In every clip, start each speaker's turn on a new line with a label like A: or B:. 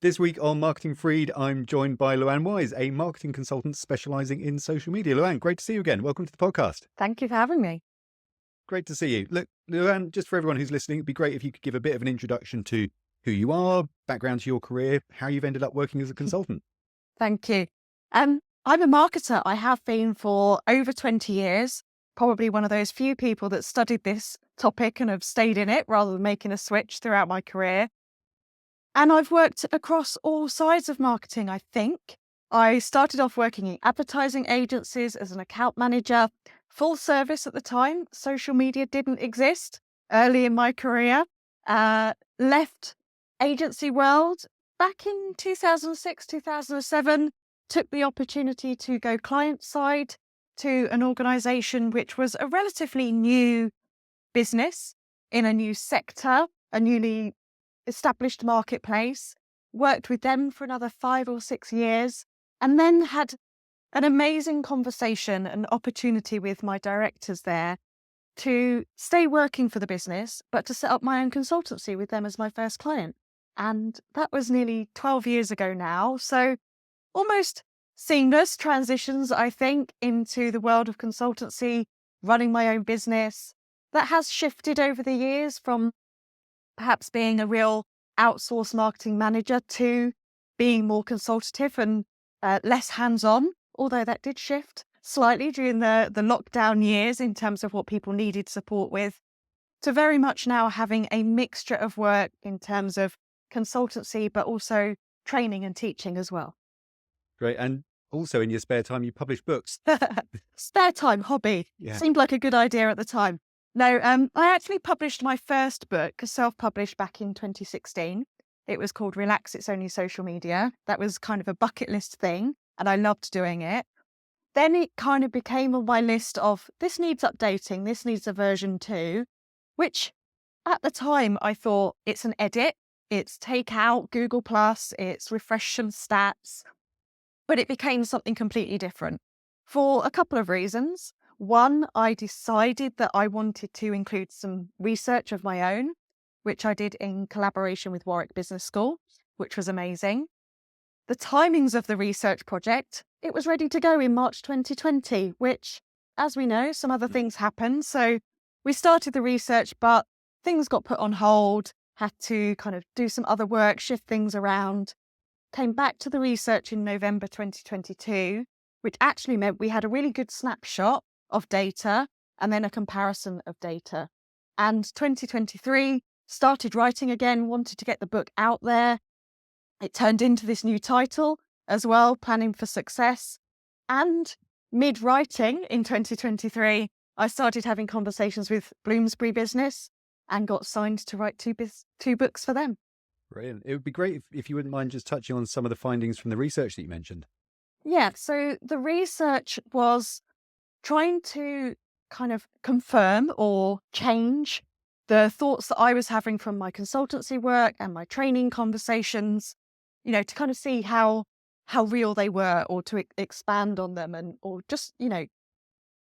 A: This week on Marketing Freed, I'm joined by Luan, a marketing consultant specializing in social media. Luan, great to see you again. Welcome to the podcast.
B: Thank you for having me.
A: Great to see you. Look, Luan, just for everyone who's listening, it'd be great if you could give a bit of an introduction to who you are, background to your career, how you've ended up working as a consultant.
B: Thank you. I'm a marketer. I have been for over 20 years, probably one of those few people that studied this topic and have stayed in it rather than making a switch throughout my career. And I've worked across all sides of marketing, I think. I started off working in advertising agencies as an account manager, full service at the time. Social media didn't exist early in my career. Left agency world back in 2006, 2007, took the opportunity to go client side to an organization which was a relatively new business in a new sector, a newly established marketplace, worked with them for another 5 or 6 years, and then had an amazing conversation and opportunity with my directors there to stay working for the business, but to set up my own consultancy with them as my first client. And that was nearly 12 years ago now. So almost seamless transitions, I think, into the world of consultancy, running my own business. That has shifted over the years from perhaps being a real outsourced marketing manager to being more consultative and less hands-on, although that did shift slightly during the lockdown years in terms of what people needed support with, to very much now having a mixture of work in terms of consultancy, but also training and teaching as well.
A: Great. And also in your spare time, you publish books.
B: Spare time hobby.
A: Yeah.
B: Seemed like a good idea at the time. No, I actually published my first book, self-published back in 2016. It was called Relax, It's Only Social Media. That was kind of a bucket list thing, and I loved doing it. Then it kind of became on my list of, this needs updating, this needs a version 2, which at the time I thought it's an edit, it's take out Google+, it's refresh some stats, but it became something completely different for a couple of reasons. One, I decided that I wanted to include some research of my own, which I did in collaboration with Warwick Business School, which was amazing. The timings of the research project, it was ready to go in March 2020, which, as we know, some other things happened. So we started the research, but things got put on hold, had to kind of do some other work, shift things around. Came back to the research in November 2022, which actually meant we had a really good snapshot of data and then a comparison of data. And 2023 started writing again, wanted to get the book out there. It turned into this new title as well, Planning for Success. And mid-writing in 2023, I started having conversations with Bloomsbury Business and got signed to write two books for them.
A: Brilliant. It would be great if you wouldn't mind just touching on some of the findings from the research that you mentioned.
B: Yeah, so the research was trying to kind of confirm or change the thoughts that I was having from my consultancy work and my training conversations, to kind of see how real they were, or to expand on them, or just,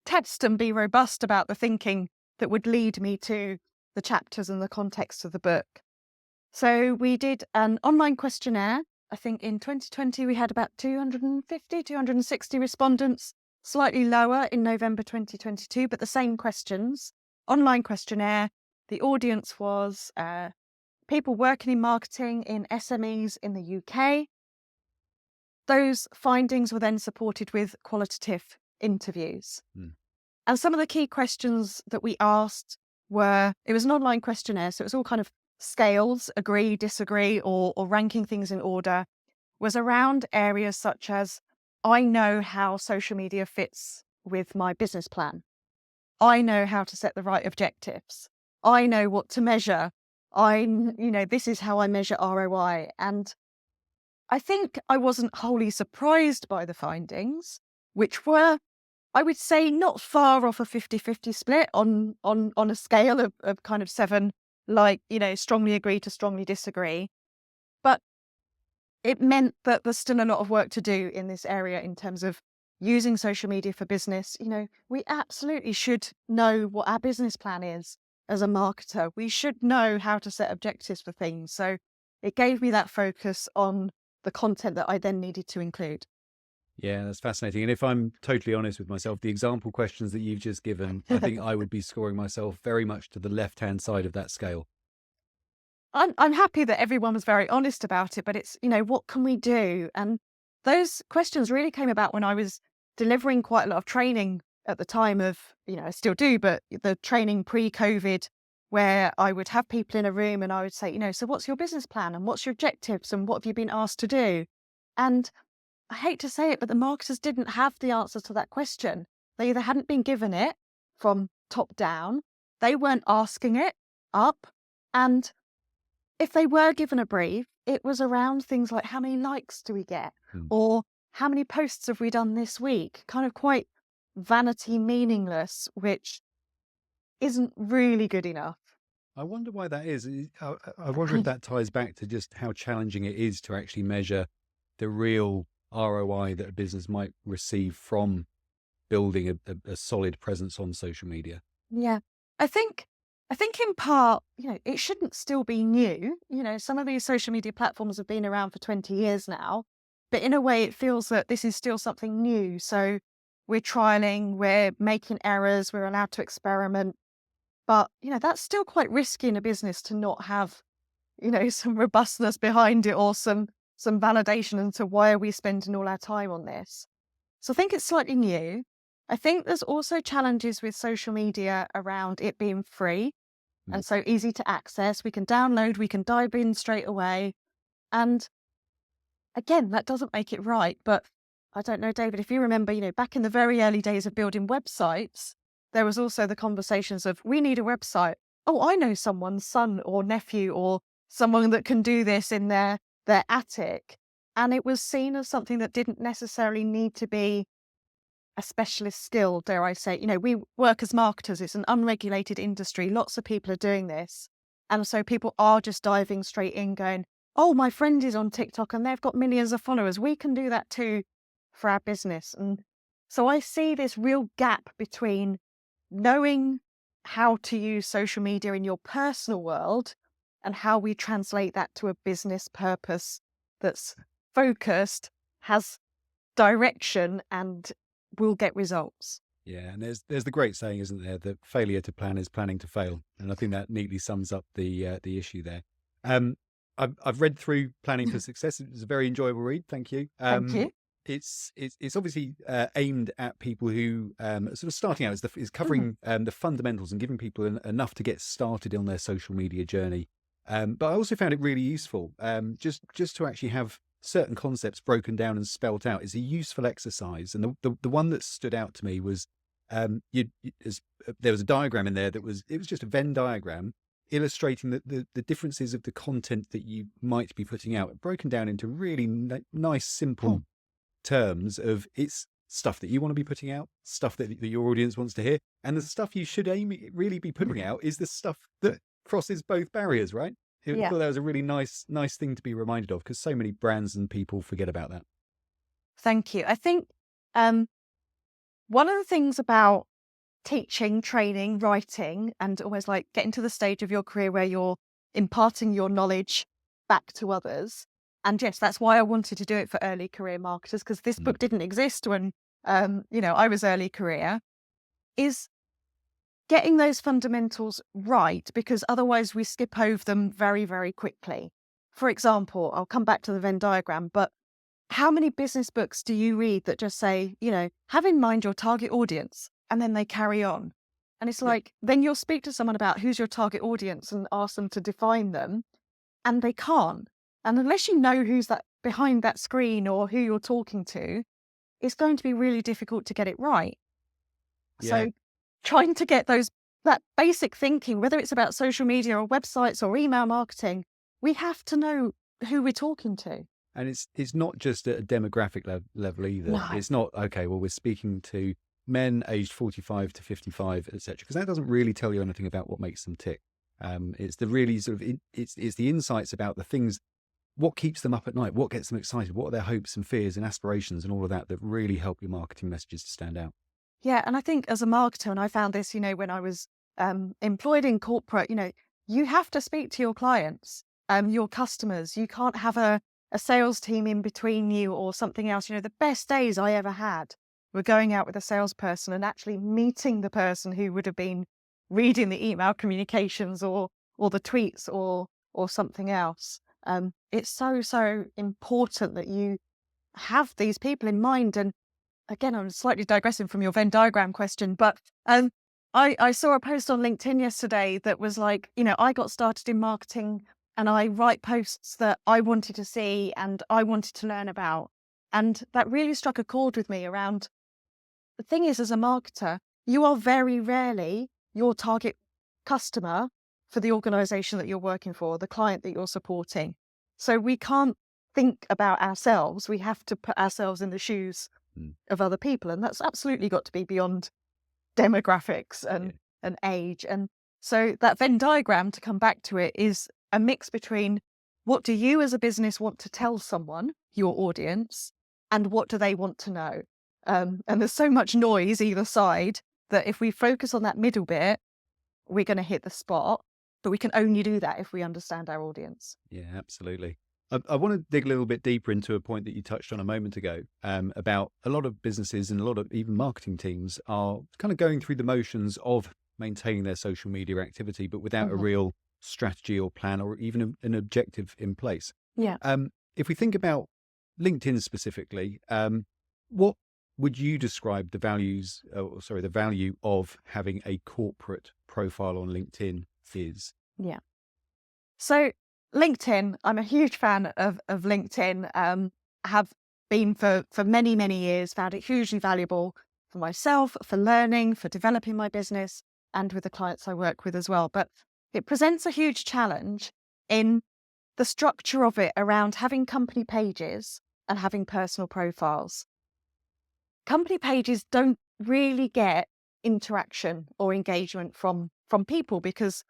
B: test and be robust about the thinking that would lead me to the chapters and the context of the book. So we did an online questionnaire. I think in 2020 we had about 250, 260 respondents, slightly lower in November 2022, but the same questions. Online questionnaire. The audience was people working in marketing in SMEs in the UK. Those findings were then supported with qualitative interviews. And some of the key questions that we asked were, it was an online questionnaire, so it was all kind of scales, agree, disagree, or ranking things in order, was around areas such as, I know how social media fits with my business plan. I know how to set the right objectives. I know what to measure. This is how I measure ROI. And I think I wasn't wholly surprised by the findings, which were, I would say, not far off a 50-50 split on a scale of kind of 7, strongly agree to strongly disagree. But it meant that there's still a lot of work to do in this area in terms of using social media for business. We absolutely should know what our business plan is as a marketer. We should know how to set objectives for things. So it gave me that focus on the content that I then needed to include.
A: Yeah, that's fascinating. And if I'm totally honest with myself, the example questions that you've just given, I think I would be scoring myself very much to the left-hand side of that scale.
B: I'm happy that everyone was very honest about it, but it's, what can we do? And those questions really came about when I was delivering quite a lot of training at the time of, I still do, but the training pre-COVID, where I would have people in a room and I would say, so what's your business plan and what's your objectives and what have you been asked to do? And I hate to say it, but the marketers didn't have the answer to that question. They either hadn't been given it from top down, they weren't asking it up, and if they were given a brief, it was around things like how many likes do we get?
A: Hmm.
B: Or how many posts have we done this week? Kind of quite vanity meaningless, which isn't really good enough.
A: I wonder why that is. I wonder if that ties back to just how challenging it is to actually measure the real ROI that a business might receive from building a solid presence on social media.
B: Yeah. I think in part, it shouldn't still be new. Some of these social media platforms have been around for 20 years now, but in a way it feels that this is still something new. So we're trialing, we're making errors, we're allowed to experiment. But, that's still quite risky in a business to not have, some robustness behind it or some validation into why are we spending all our time on this. So I think it's slightly new. I think there's also challenges with social media around it being free and so easy to access. We can download, we can dive in straight away. And again, that doesn't make it right. But I don't know, David, if you remember, back in the very early days of building websites, there was also the conversations of, we need a website. Oh, I know someone's son or nephew or someone that can do this in their attic. And it was seen as something that didn't necessarily need to be a specialist skill, dare I say. We work as marketers. It's an unregulated industry. Lots of people are doing this. And so people are just diving straight in going, oh, my friend is on TikTok and they've got millions of followers. We can do that too for our business. And so I see this real gap between knowing how to use social media in your personal world and how we translate that to a business purpose that's focused, has direction, and will get results.
A: Yeah, and there's the great saying, isn't there, that failure to plan is planning to fail, and I think that neatly sums up the issue there. I've read through Planning for Success. It was a very enjoyable read. Thank you.
B: Thank you.
A: It's obviously aimed at people who are sort of starting out. Is covering the fundamentals and giving people enough to get started on their social media journey. But I also found it really useful, just to actually have certain concepts broken down and spelt out. Is a useful exercise. And the one that stood out to me was there was a diagram in there it was just a Venn diagram illustrating the differences of the content that you might be putting out, broken down into really nice, simple terms of it's stuff that you want to be putting out, stuff that your audience wants to hear, and the stuff you should really be putting out is the stuff that crosses both barriers, right? I thought that was a really nice thing to be reminded of, because so many brands and people forget about that.
B: Thank you. I think one of the things about teaching, training, writing, and almost like getting to the stage of your career where you're imparting your knowledge back to others. And yes, that's why I wanted to do it for early career marketers, because this book didn't exist when, I was early career, is getting those fundamentals right, because otherwise we skip over them very, very quickly. For example, I'll come back to the Venn diagram, but how many business books do you read that just say, have in mind your target audience, and then they carry on? And it's like, then you'll speak to someone about who's your target audience and ask them to define them, and they can't. And unless you know who's that behind that screen or who you're talking to, it's going to be really difficult to get it right.
A: Yeah.
B: So trying to get that basic thinking, whether it's about social media or websites or email marketing, we have to know who we're talking to.
A: And it's not just at a demographic level either.
B: No.
A: It's not, okay, well, we're speaking to men aged 45 to 55, etc., because that doesn't really tell you anything about what makes them tick. It's the really sort of, it's the insights about the things, what keeps them up at night, what gets them excited, what are their hopes and fears and aspirations and all of that really help your marketing messages to stand out.
B: Yeah. And I think as a marketer, and I found this, when I was employed in corporate, you have to speak to your clients. your customers. You can't have a sales team in between you or something else. The best days I ever had were going out with a salesperson and actually meeting the person who would have been reading the email communications or the tweets or something else. It's so important that you have these people in mind. And again, I'm slightly digressing from your Venn diagram question, but I saw a post on LinkedIn yesterday that was like, I got started in marketing and I write posts that I wanted to see and I wanted to learn about. And that really struck a chord with me around the thing is, as a marketer, you are very rarely your target customer for the organization that you're working for, the client that you're supporting. So we can't think about ourselves. We have to put ourselves in the shoes of other people. And that's absolutely got to be beyond demographics and age. And so that Venn diagram, to come back to it, is a mix between what do you as a business want to tell someone, your audience, and what do they want to know? And there's so much noise either side that if we focus on that middle bit, we're going to hit the spot. But we can only do that if we understand our audience.
A: Yeah, absolutely. I want to dig a little bit deeper into a point that you touched on a moment ago about a lot of businesses and a lot of even marketing teams are kind of going through the motions of maintaining their social media activity, but without a real strategy or plan or even an objective in place.
B: Yeah.
A: If we think about LinkedIn specifically, what would you describe the value of having a corporate profile on LinkedIn is?
B: Yeah. So LinkedIn, I'm a huge fan of LinkedIn, have been for many, many years, found it hugely valuable for myself, for learning, for developing my business, and with the clients I work with as well. But it presents a huge challenge in the structure of it around having company pages and having personal profiles. Company pages don't really get interaction or engagement from people because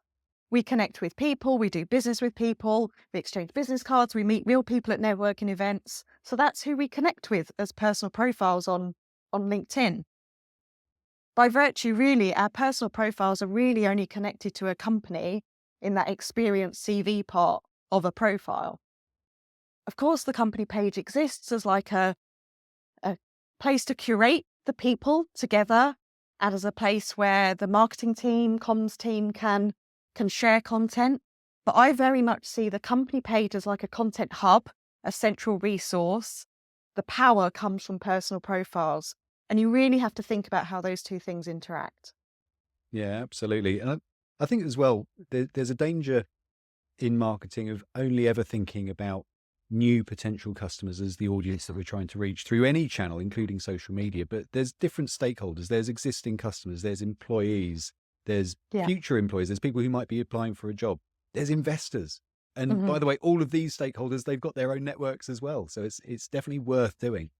B: we connect with people, we do business with people, we exchange business cards, we meet real people at networking events. So that's who we connect with as personal profiles on LinkedIn. By virtue, really, our personal profiles are really only connected to a company in that experience CV part of a profile. Of course, the company page exists as like a place to curate the people together and as a place where the marketing team, comms team can share content. But I very much see the company page as like a content hub, a central resource. The power comes from personal profiles. And you really have to think about how those two things interact.
A: Yeah, absolutely. And I think as well, there's a danger in marketing of only ever thinking about new potential customers as the audience that we're trying to reach through any channel, including social media. But there's different stakeholders. There's existing customers. There's employees. There's future employees. There's people who might be applying for a job. There's investors. And by the way, all of these stakeholders, they've got their own networks as well. So it's definitely worth doing.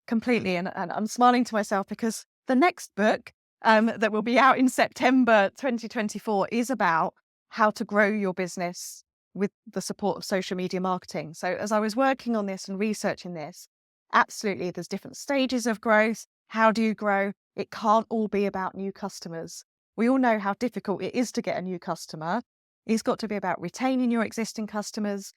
B: Completely. And I'm smiling to myself because the next book that will be out in September 2024 is about how to grow your business with the support of social media marketing. So as I was working on this and researching this, absolutely, there's different stages of growth. How do you grow? It can't all be about new customers. We all know how difficult it is to get a new customer. It's got to be about retaining your existing customers,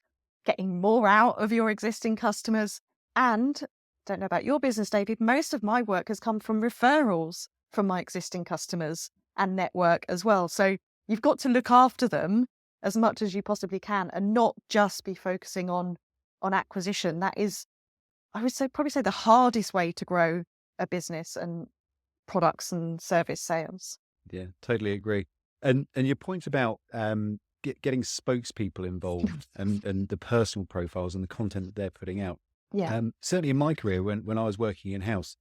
B: getting more out of your existing customers. And don't know about your business, David, most of my work has come from referrals from my existing customers and network as well. So you've got to look after them as much as you possibly can and not just be focusing on acquisition. That is, I would probably say the hardest way to grow a business and products and service sales.
A: Yeah, totally agree. And your point about getting spokespeople involved and the personal profiles and the content that they're putting out.
B: Yeah.
A: Certainly in my career, when I was working in-house,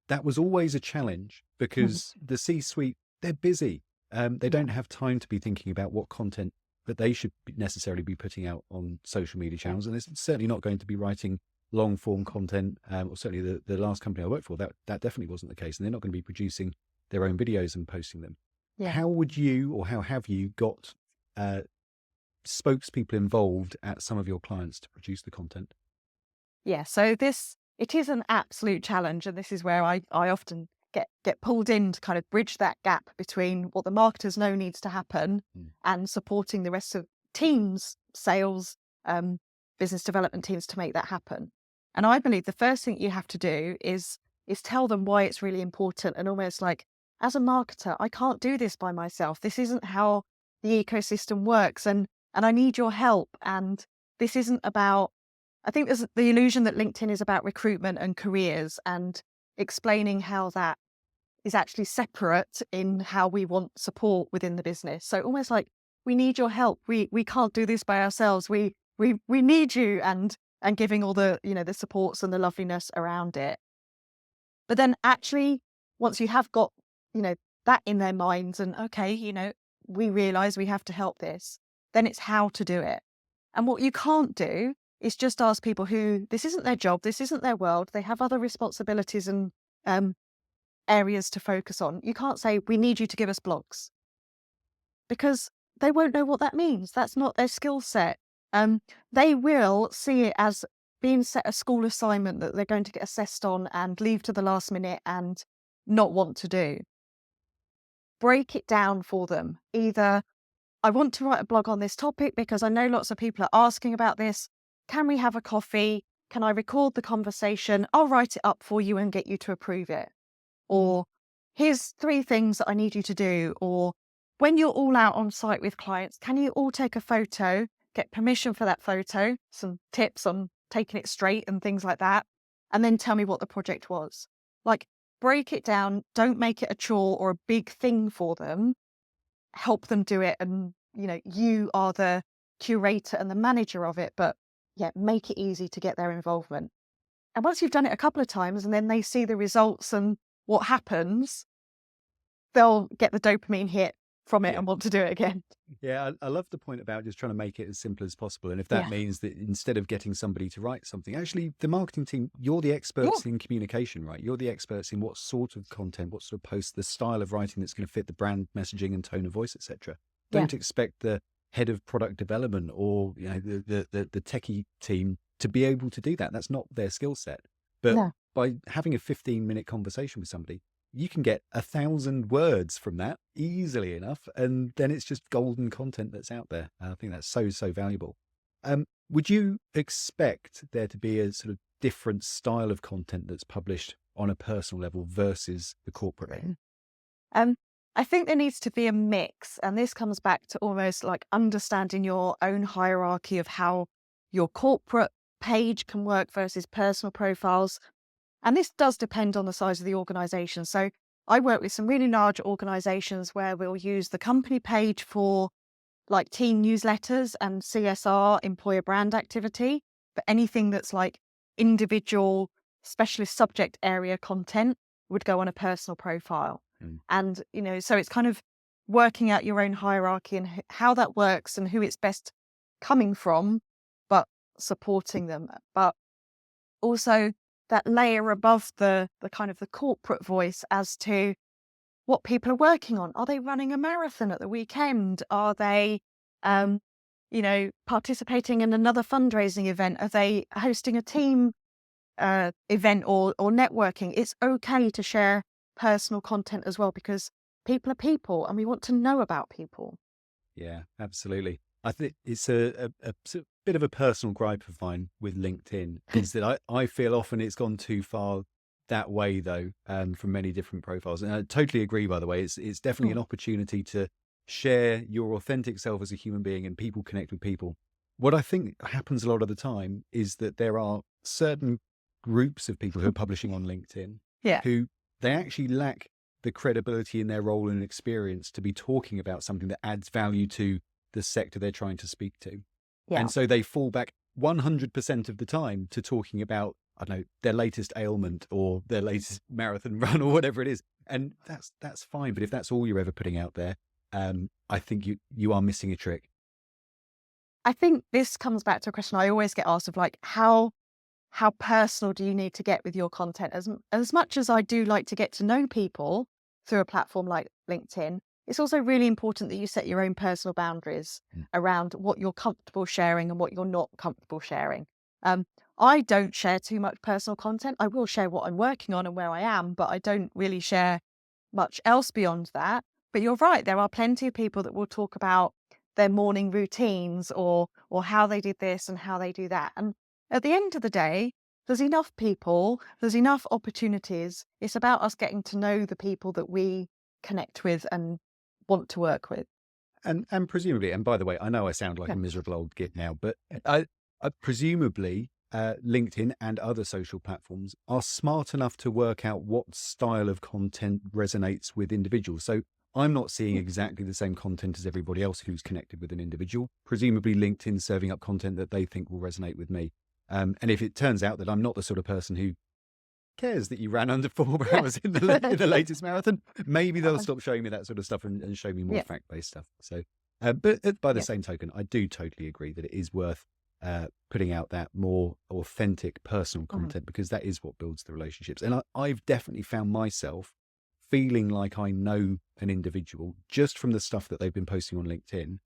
A: that was always a challenge because the C-suite, they're busy. They don't have time to be thinking about what content that they should necessarily be putting out on social media channels. And it's certainly not going to be writing long form content, or certainly the last company I worked for, that definitely wasn't the case. And they're not going to be producing their own videos and posting them. Yeah. How would you, or how have you got spokespeople involved at some of your clients to produce the content?
B: Yeah, so it is an absolute challenge. And this is where I often get pulled in to kind of bridge that gap between what the marketers know needs to happen and supporting the rest of teams, sales, business development teams to make that happen. And I believe the first thing you have to do is tell them why it's really important, and almost like, as a marketer, I can't do this by myself. This isn't how the ecosystem works, and I need your help. And this isn't about, I think there's the illusion that LinkedIn is about recruitment and careers, and explaining how that is actually separate in how we want support within the business. So almost like, we need your help. We can't do this by ourselves. We need you, and giving all the, the supports and the loveliness around it. But then actually, once you have got, that in their minds, and okay, we realize we have to help this, then it's how to do it. And what you can't do is just ask people who, this isn't their job, this isn't their world, they have other responsibilities and areas to focus on. You can't say, we need you to give us blogs, because they won't know what that means. That's not their skill set. They will see it as being set a school assignment that they're going to get assessed on and leave to the last minute and not want to do. Break it down for them. Either, I want to write a blog on this topic because I know lots of people are asking about this. Can we have a coffee? Can I record the conversation? I'll write it up for you and get you to approve it. Or, here's 3 things that I need you to do. Or, when you're all out on site with clients, can you all take a photo, get permission for that photo, some tips on taking it straight and things like that, and then tell me what the project was. Like, break it down. Don't make it a chore or a big thing for them. Help them do it. And, you are the curator and the manager of it, but yeah, make it easy to get their involvement. And once you've done it a couple of times and then they see the results and what happens, they'll get the dopamine hit from it and want to do it again.
A: Yeah, I love the point about just trying to make it as simple as possible. And if that means that instead of getting somebody to write something, actually the marketing team, you're the experts in communication, right? You're the experts in what sort of content, what sort of post, the style of writing that's going to fit the brand messaging and tone of voice, etc. Don't expect the head of product development or the techie team to be able to do that. That's not their skill set. But by having a 15-minute conversation with somebody, you can get 1,000 words from that easily enough. And then it's just golden content that's out there. I think that's so valuable. Would you expect there to be a sort of different style of content that's published on a personal level versus the corporate level?
B: I think there needs to be a mix. And this comes back to almost like understanding your own hierarchy of how your corporate page can work versus personal profiles. And this does depend on the size of the organization. So I work with some really large organizations where we'll use the company page for like team newsletters and CSR, employer brand activity. But anything that's like individual specialist subject area content would go on a personal profile. And, so it's kind of working out your own hierarchy and how that works and who it's best coming from, but supporting them. But also that layer above the kind of the corporate voice as to what people are working on. Are they running a marathon at the weekend? Are they, participating in another fundraising event? Are they hosting a team event or networking? It's okay to share personal content as well, because people are people and we want to know about people.
A: Yeah, absolutely. I think it's a bit of a personal gripe of mine with LinkedIn is that I feel often it's gone too far that way, though, from many different profiles. And I totally agree, by the way. It's definitely an opportunity to share your authentic self as a human being, and people connect with people. What I think happens a lot of the time is that there are certain groups of people who are publishing on LinkedIn who they actually lack the credibility in their role and experience to be talking about something that adds value to the sector they're trying to speak to. Yeah. And so they fall back 100% of the time to talking about, I don't know, their latest ailment or their latest marathon run or whatever it is. And that's fine. But if that's all you're ever putting out there, I think you are missing a trick.
B: I think this comes back to a question I always get asked of, like, how personal do you need to get with your content? As much as I do like to get to know people through a platform like LinkedIn, it's also really important that you set your own personal boundaries around what you're comfortable sharing and what you're not comfortable sharing. I don't share too much personal content. I will share what I'm working on and where I am, but I don't really share much else beyond that. But you're right, there are plenty of people that will talk about their morning routines or how they did this and how they do that. And at the end of the day, there's enough people, there's enough opportunities. It's about us getting to know the people that we connect with and want to work with.
A: And presumably, and by the way, I know I sound like a miserable old git now, but I presumably LinkedIn and other social platforms are smart enough to work out what style of content resonates with individuals. So I'm not seeing exactly the same content as everybody else who's connected with an individual. Presumably LinkedIn's serving up content that they think will resonate with me. And if it turns out that I'm not the sort of person who cares that you ran under 4 hours in the latest marathon, maybe they'll stop showing me that sort of stuff and show me more fact-based stuff. So, but by the same token, I do totally agree that it is worth putting out that more authentic personal content, because that is what builds the relationships. And I've definitely found myself feeling like I know an individual just from the stuff that they've been posting on LinkedIn,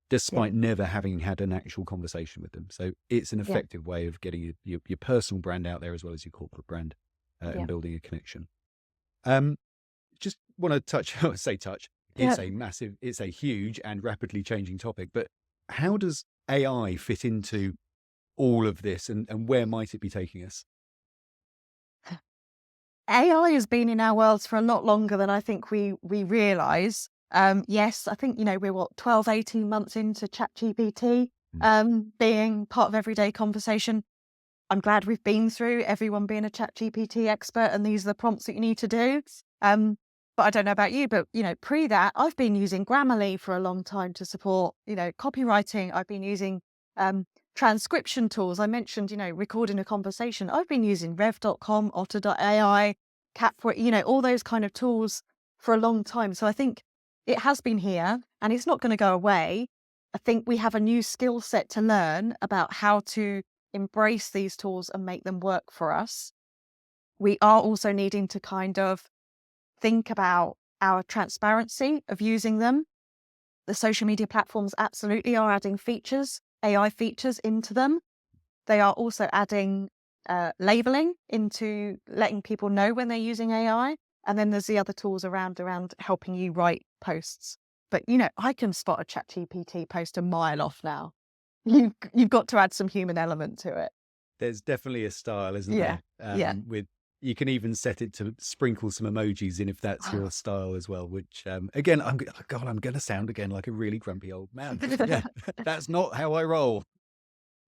A: despite never having had an actual conversation with them. So it's an effective way of getting your personal brand out there as well as your corporate brand. And building a connection. Just want to touch. It's a huge and rapidly changing topic. But how does AI fit into all of this, and where might it be taking us?
B: AI has been in our worlds for a lot longer than I think we realise. Yes, I think, we're 12, 18 months into ChatGPT being part of everyday conversation. I'm glad we've been through everyone being a ChatGPT expert and these are the prompts that you need to do. But I don't know about you, but, pre that, I've been using Grammarly for a long time to support, copywriting. I've been using transcription tools. I mentioned, recording a conversation. I've been using rev.com, otter.ai, Capra, all those kind of tools for a long time. So I think it has been here and it's not going to go away. I think we have a new skill set to learn about how to embrace these tools and make them work for us. We are also needing to kind of think about our transparency of using them. The social media platforms absolutely are adding features, AI features into them. They are also adding labeling into letting people know when they're using AI. And then there's the other tools around helping you write posts. But, I can spot a ChatGPT post a mile off now. You've got to add some human element to it.
A: There's definitely a style, isn't there? With you can even set it to sprinkle some emojis in if that's your style as well. Which again, I'm going to sound again like a really grumpy old man. Yeah, that's not how I roll.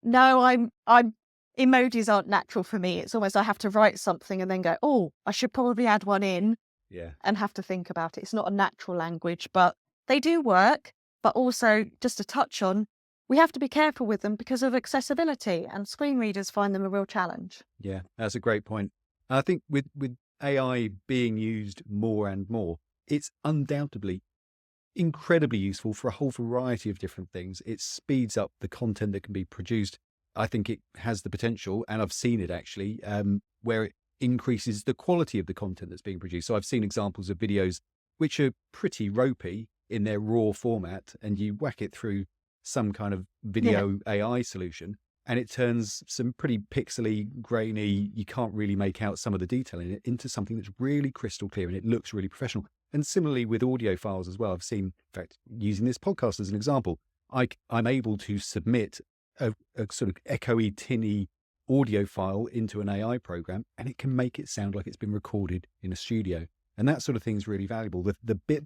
B: No, I'm emojis aren't natural for me. It's almost I have to write something and then go, oh, I should probably add one in.
A: Yeah,
B: and have to think about it. It's not a natural language, but they do work. But also, just to touch on, we have to be careful with them because of accessibility, and screen readers find them a real challenge.
A: Yeah, that's a great point. I think with AI being used more and more, it's undoubtedly incredibly useful for a whole variety of different things. It speeds up the content that can be produced. I think it has the potential, and I've seen it actually, where it increases the quality of the content that's being produced. So I've seen examples of videos which are pretty ropey in their raw format, and you whack it through some kind of video AI solution, and it turns some pretty pixely, grainy, you can't really make out some of the detail in it, into something that's really crystal clear and it looks really professional. And similarly with audio files as well. I've seen, in fact, using this podcast as an example, I'm able to submit a sort of echoey, tinny audio file into an AI program, and it can make it sound like it's been recorded in a studio. And that sort of thing is really valuable. The bit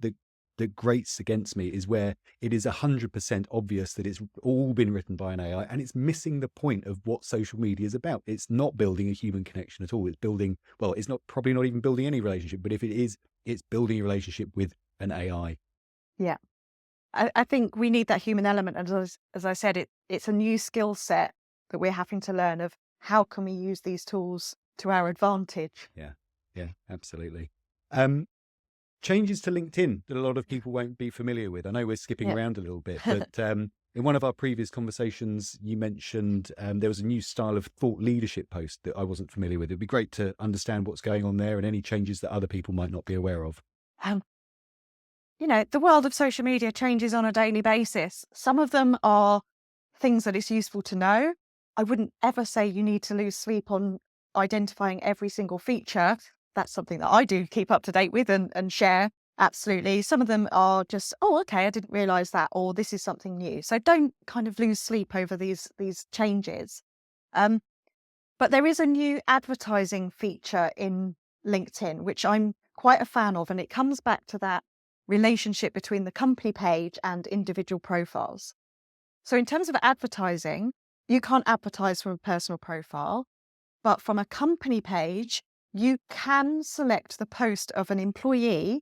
A: that grates against me is where it is 100% obvious that it's all been written by an AI, and it's missing the point of what social media is about. It's not building a human connection at all. It's building, well, it's not probably not even building any relationship, but if it is, it's building a relationship with an AI.
B: Yeah. I think we need that human element. And as I said, it's a new skill set that we're having to learn of how can we use these tools to our advantage.
A: Yeah, absolutely. Changes to LinkedIn that a lot of people won't be familiar with. I know we're skipping around a little bit, but in one of our previous conversations, you mentioned there was a new style of thought leadership post that I wasn't familiar with. It'd be great to understand what's going on there and any changes that other people might not be aware of.
B: The world of social media changes on a daily basis. Some of them are things that it's useful to know. I wouldn't ever say you need to lose sleep on identifying every single feature. That's something that I do keep up to date with and share. Absolutely. Some of them are just, oh, okay, I didn't realize that, or this is something new. So don't kind of lose sleep over these changes. Um, but there is a new advertising feature in LinkedIn, which I'm quite a fan of, and it comes back to that relationship between the company page and individual profiles. So in terms of advertising, you can't advertise from a personal profile, but from a company page, you can select the post of an employee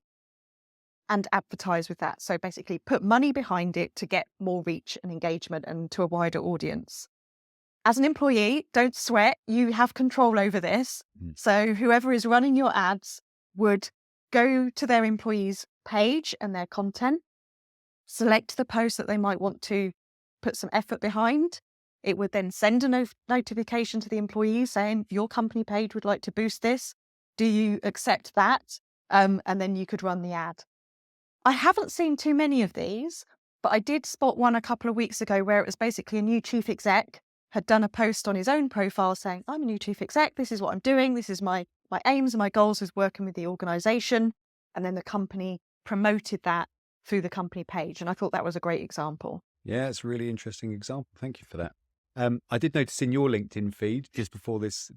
B: and advertise with that. So basically put money behind it to get more reach and engagement and to a wider audience. As an employee, don't sweat. You have control over this. So whoever is running your ads would go to their employees' page and their content, select the post that they might want to put some effort behind. It would then send a notification to the employee saying, your company page would like to boost this. Do you accept that? And then you could run the ad. I haven't seen too many of these, but I did spot one a couple of weeks ago where it was basically a new chief exec had done a post on his own profile saying, I'm a new chief exec, this is what I'm doing, this is my aims and my goals with working with the organisation. And then the company promoted that through the company page. And I thought that was a great example.
A: Yeah, it's a really interesting example. Thank you for that. I did notice in your LinkedIn feed just before this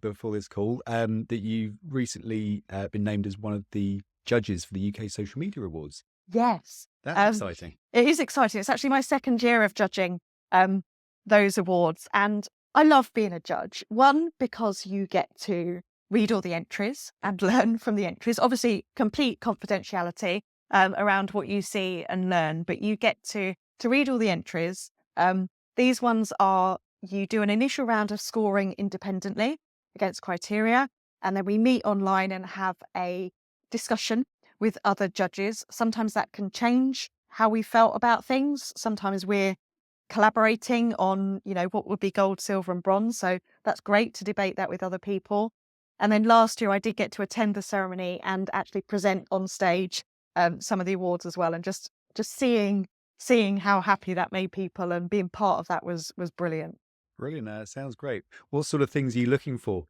A: call that you've recently been named as one of the judges for the UK Social Media Awards.
B: Yes.
A: That's exciting.
B: It is exciting. It's actually my second year of judging those awards. And I love being a judge. One, because you get to read all the entries and learn from the entries. Obviously, complete confidentiality around what you see and learn, but you get to read all the entries. These ones are, you do an initial round of scoring independently against criteria, and then we meet online and have a discussion with other judges. Sometimes that can change how we felt about things. Sometimes we're collaborating on, what would be gold, silver and bronze. So that's great to debate that with other people. And then last year I did get to attend the ceremony and actually present on stage some of the awards as well. And just seeing how happy that made people and being part of that was brilliant.
A: Brilliant. Sounds great. What sort of things are you looking for?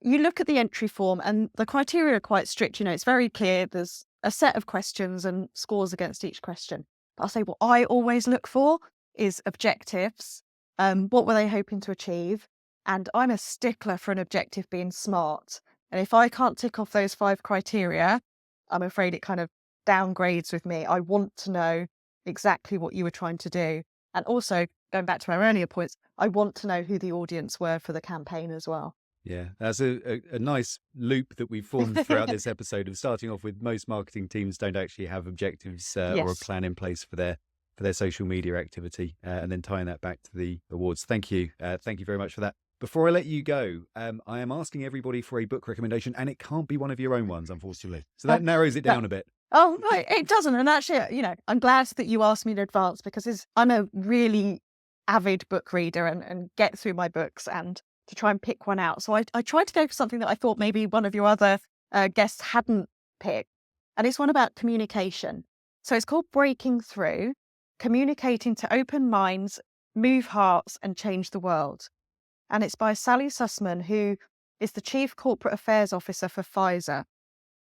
B: You look at the entry form and the criteria are quite strict. It's very clear. There's a set of questions and scores against each question. But I'll say what I always look for is objectives. What were they hoping to achieve? And I'm a stickler for an objective being SMART. And if I can't tick off those 5 criteria, I'm afraid it kind of downgrades with me. I want to know exactly what you were trying to do. And also, going back to our earlier points, I want to know who the audience were for the campaign as well.
A: Yeah, that's a nice loop that we've formed throughout this episode of starting off with most marketing teams don't actually have objectives or a plan in place for their social media activity, and then tying that back to the awards. Thank you. Thank you very much for that. Before I let you go, I am asking everybody for a book recommendation, and it can't be one of your own ones, unfortunately. So that narrows it down a bit.
B: Oh, no, it doesn't. And actually, I'm glad that you asked me in advance because I'm a really avid book reader and get through my books and to try and pick one out. So I tried to go for something that I thought maybe one of your other guests hadn't picked. And it's one about communication. So it's called Breaking Through, Communicating to Open Minds, Move Hearts and Change the World. And it's by Sally Sussman, who is the Chief Corporate Affairs Officer for Pfizer.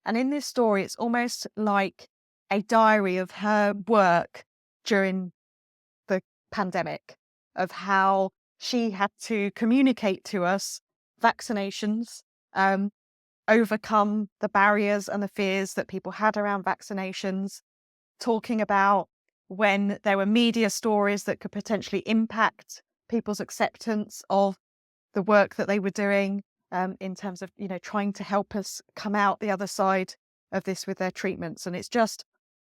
B: And in this story, it's almost like a diary of her work during the pandemic, of how she had to communicate to us vaccinations, overcome the barriers and the fears that people had around vaccinations, talking about when there were media stories that could potentially impact people's acceptance of the work that they were doing, in terms of, trying to help us come out the other side of this with their treatments. And it's just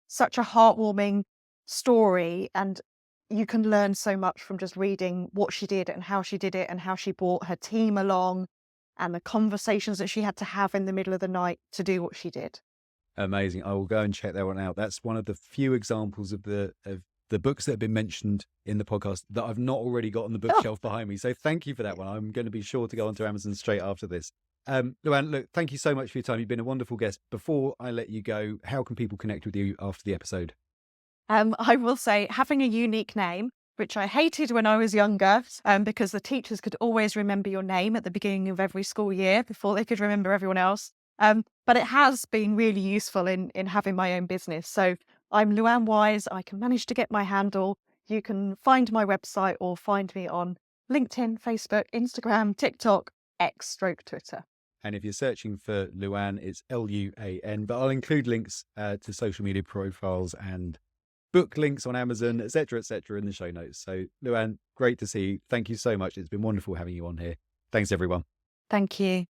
B: such a heartwarming story. And you can learn so much from just reading what she did and how she did it and how she brought her team along and the conversations that she had to have in the middle of the night to do what she did.
A: Amazing. I will go and check that one out. That's one of the few examples of the books that have been mentioned in the podcast that I've not already got on the bookshelf behind me. So thank you for that one. I'm going to be sure to go onto Amazon straight after this. Luan, look, thank you so much for your time. You've been a wonderful guest. Before I let you go, how can people connect with you after the episode?
B: I will say having a unique name, which I hated when I was younger, because the teachers could always remember your name at the beginning of every school year before they could remember everyone else. But it has been really useful in having my own business. So I'm Luan Wise. I can manage to get my handle. You can find my website or find me on LinkedIn, Facebook, Instagram, TikTok, X / Twitter.
A: And if you're searching for Luan, it's Luan. But I'll include links to social media profiles and book links on Amazon, etc., in the show notes. So, Luan, great to see you. Thank you so much. It's been wonderful having you on here. Thanks, everyone.
B: Thank you.